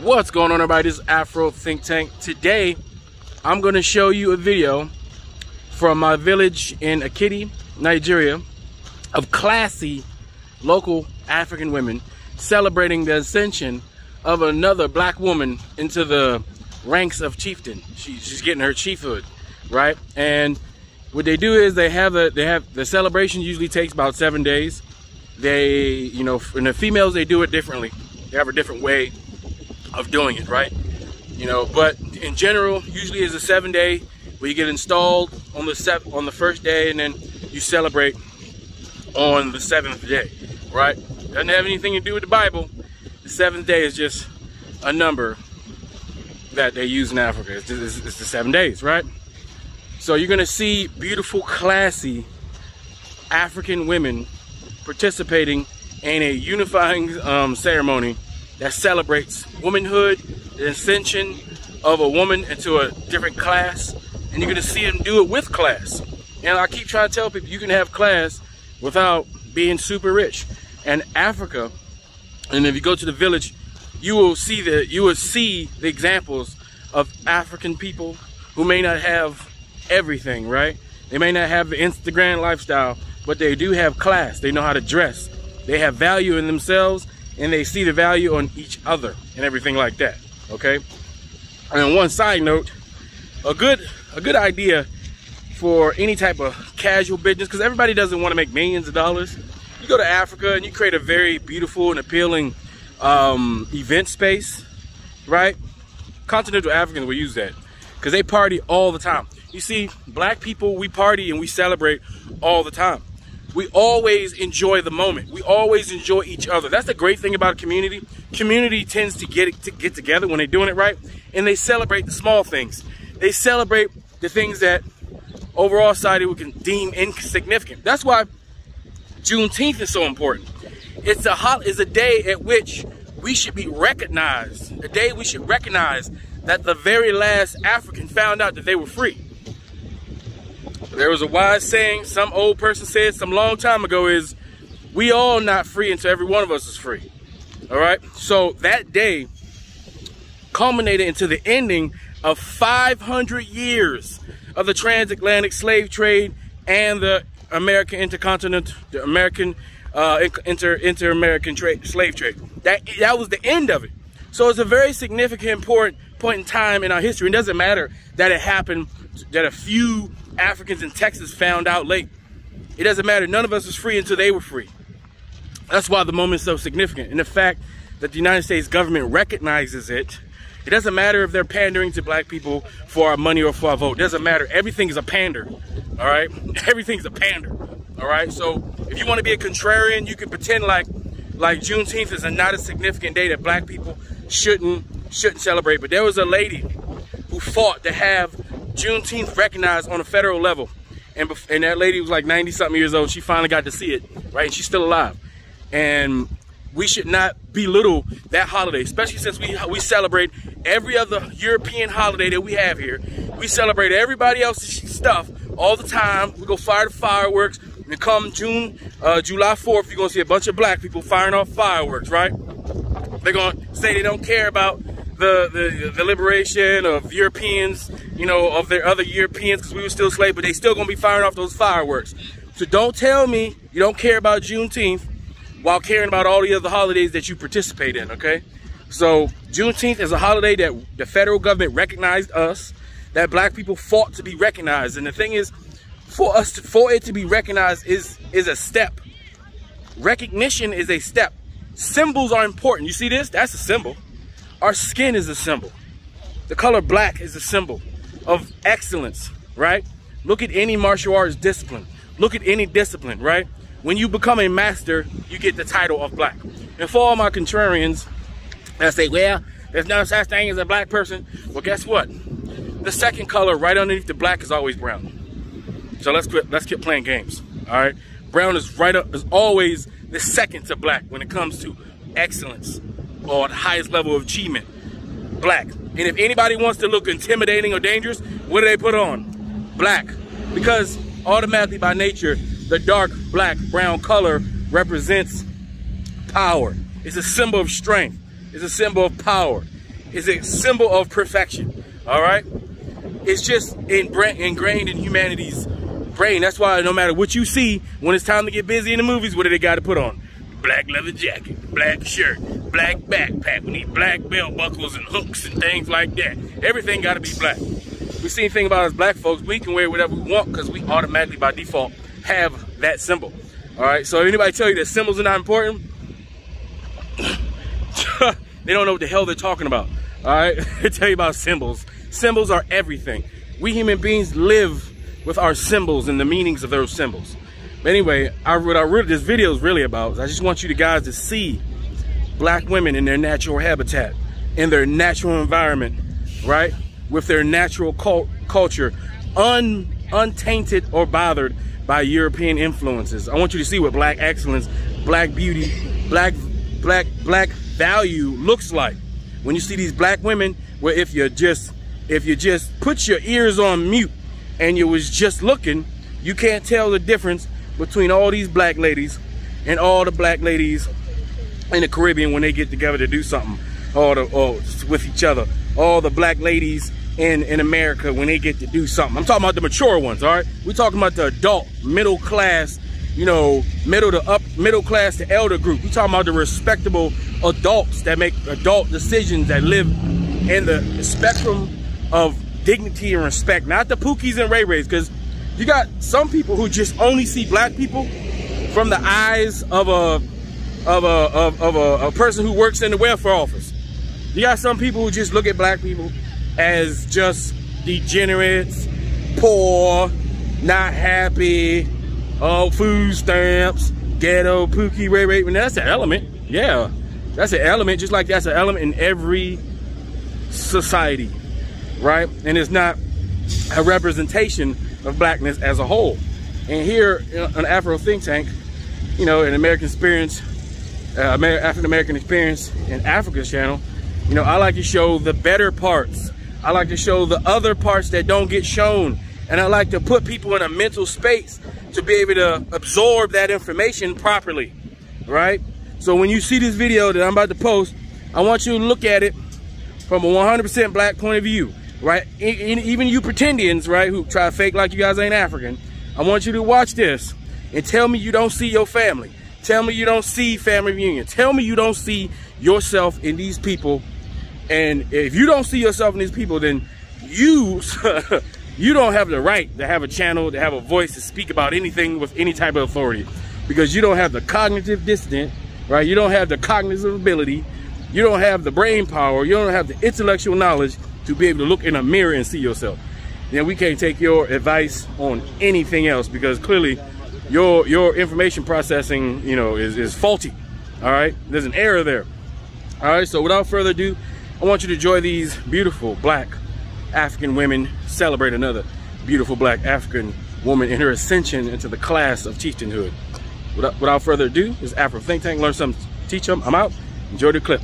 What's going on, everybody? This is Afro Think Tank. Today I'm going to show you a video from my village in Ekiti, Nigeria, of classy local African women celebrating the ascension of another black woman into the ranks of chieftain. She's getting her chiefhood, right? And what they do is they have the celebration usually takes about 7 days. They, you know, and the females, they do it differently. They have a different way of doing it, right? You know, but in general, usually it's a 7-day where you get installed on the first day, and then you celebrate on the 7th day, right? Doesn't have anything to do with the Bible. The 7th day is just a number that they use in Africa. It's the 7 days, right? So you're gonna see beautiful, classy African women participating in a unifying ceremony that celebrates womanhood, the ascension of a woman into a different class, and you're gonna see them do it with class. And I keep trying to tell people you can have class without being super rich. And Africa, and if you go to the village, you will see the examples of African people who may not have everything, right? They may not have the Instagram lifestyle, but they do have class. They know how to dress. They have value in themselves, and they see the value on each other and everything like that, okay? And on one side note, a good idea for any type of casual business, because everybody doesn't want to make millions of dollars. You go to Africa and you create a very beautiful and appealing event space, right? Continental Africans will use that because they party all the time. You see, black people, we party and we celebrate all the time. We always enjoy the moment. We always enjoy each other. That's the great thing about a community. Community tends to get together when they're doing it right, and they celebrate the small things. They celebrate the things that overall society we can deem insignificant. That's why Juneteenth is so important. It's a day at which we should be recognized. A day we should recognize that the very last African found out that they were free. There was a wise saying some old person said some long time ago is, we all not free until every one of us is free. All right? So that day culminated into the ending of 500 years of the transatlantic slave trade and the American inter-American slave trade. That was the end of it. So it's a very significant, important point in time in our history. It doesn't matter that it happened, that a few Africans in Texas found out late. It doesn't matter. None of us was free until they were free. That's why the moment is so significant. And the fact that the United States government recognizes it, it doesn't matter if they're pandering to black people for our money or for our vote. It doesn't matter. Everything is a pander. All right? Everything's a pander. All right? So if you want to be a contrarian, you can pretend like Juneteenth is not a significant day that black people shouldn't celebrate. But there was a lady who fought to have Juneteenth recognized on a federal level, and that lady was like 90-something years old. She finally got to see it, right? And she's still alive. And we should not belittle that holiday, especially since we celebrate every other European holiday that we have here. We celebrate everybody else's stuff all the time. We go fire the fireworks. And come July 4th, you're gonna see a bunch of black people firing off fireworks, right? They're gonna say they don't care about the liberation of Europeans, you know, of their other Europeans, because we were still slaves, but they still gonna be firing off those fireworks. So don't tell me you don't care about Juneteenth while caring about all the other holidays that you participate in, okay? So Juneteenth is a holiday that the federal government recognized us, that black people fought to be recognized. And the thing is, for it to be recognized is a step. Recognition is a step. Symbols are important. You see this? That's a symbol. Our skin is a symbol. The color black is a symbol of excellence, right? Look at any martial arts discipline. Look at any discipline, right? When you become a master, you get the title of black. And for all my contrarians that say, well, there's no such thing as a black person. Well, guess what? The second color right underneath the black is always brown. So let's quit playing games, all right? Brown is always the second to black when it comes to excellence or the highest level of achievement. Black. And if anybody wants to look intimidating or dangerous, what do they put on? Black. Because automatically by nature, the dark black brown color represents power. It's a symbol of strength. It's a symbol of power. is a symbol of perfection, all right? It's just ingrained in humanity's brain. That's why no matter what you see, when it's time to get busy in the movies, what do they got to put on? Black leather jacket, black shirt, black backpack. We need black belt buckles and hooks and things like that. Everything got to be black. We see anything about us black folks, we can wear whatever we want because we automatically by default have that symbol. All right, so if anybody tell you that symbols are not important, they don't know what the hell they're talking about. All right, they tell you about symbols. Symbols are everything. We human beings live with our symbols and the meanings of those symbols. But anyway, what this video is really about is I just want you guys to see black women in their natural habitat, in their natural environment, right? With their natural culture, untainted or bothered by European influences. I want you to see what black excellence, black beauty, black value looks like. When you see these black women, where if you just put your ears on mute and you was just looking, you can't tell the difference between all these black ladies and all the black ladies in the Caribbean when they get together to do something, or with each other. All the black ladies in America when they get to do something. I'm talking about the mature ones, all right? We're talking about the adult, middle class, you know, middle class to elder group. We're talking about the respectable adults that make adult decisions, that live in the spectrum of dignity and respect. Not the Pookies and Ray Rays, because you got some people who just only see black people from the eyes of a person who works in the welfare office. You got some people who just look at black people as just degenerates, poor, not happy, food stamps, ghetto, Pookie, Ray Ray. And that's an element. Yeah, that's an element, just like that's an element in every society, right? And it's not a representation of blackness as a whole. And here on Afro Think Tank, you know, an American experience, African American experience in Africa's channel, you know, I like to show the better parts. I like to show the other parts that don't get shown. And I like to put people in a mental space to be able to absorb that information properly, right? So when you see this video that I'm about to post, I want you to look at it from a 100% black point of view, right? Even you pretendians, right, who try to fake like you guys ain't African, I want you to watch this and tell me you don't see your family. Tell me you don't see family reunion. Tell me you don't see yourself in these people. And if you don't see yourself in these people, then you you don't have the right to have a channel, to have a voice, to speak about anything with any type of authority, because you don't have the cognitive dissonance, right? You don't have the cognitive ability. You don't have the brain power. You don't have the intellectual knowledge to be able to look in a mirror and see yourself. Then we can't take your advice on anything else, because clearly your information processing, you know, is faulty. All right, there's an error there. All right, so without further ado, I want you to enjoy these beautiful black African women celebrate another beautiful black African woman in her ascension into the class of chieftainhood. Without further ado, this is Afro Think Tank. Learn something, teach them. I'm out. Enjoy the clip.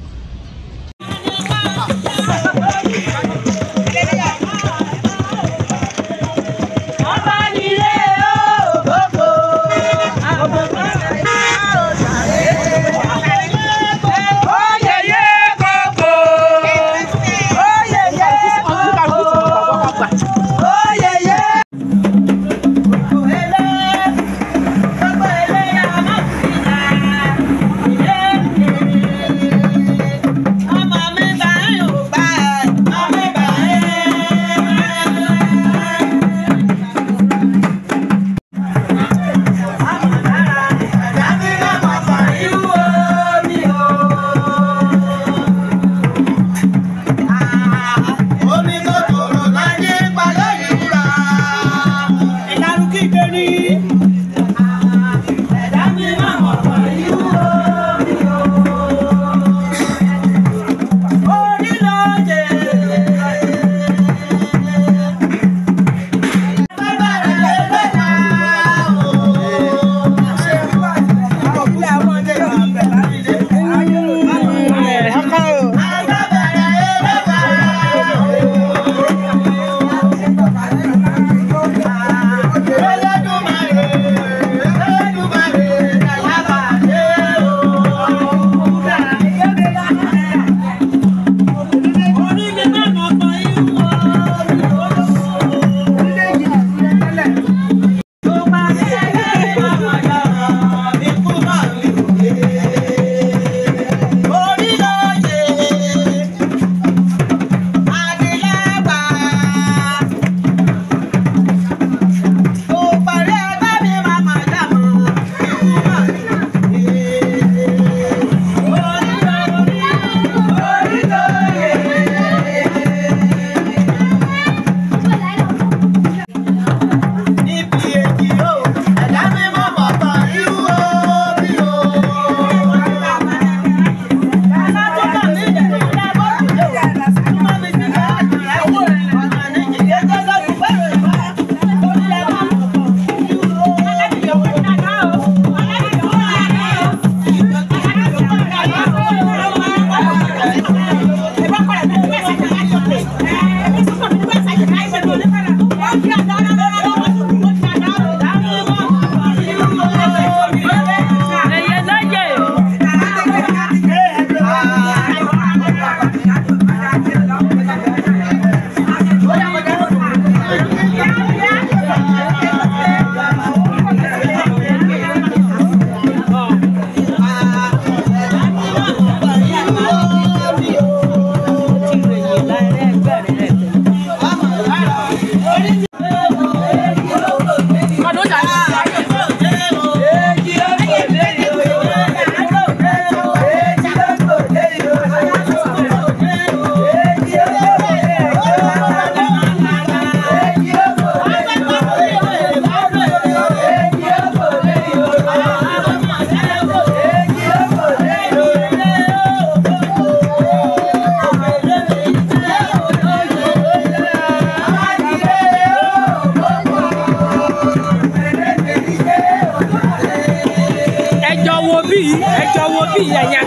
Yeah,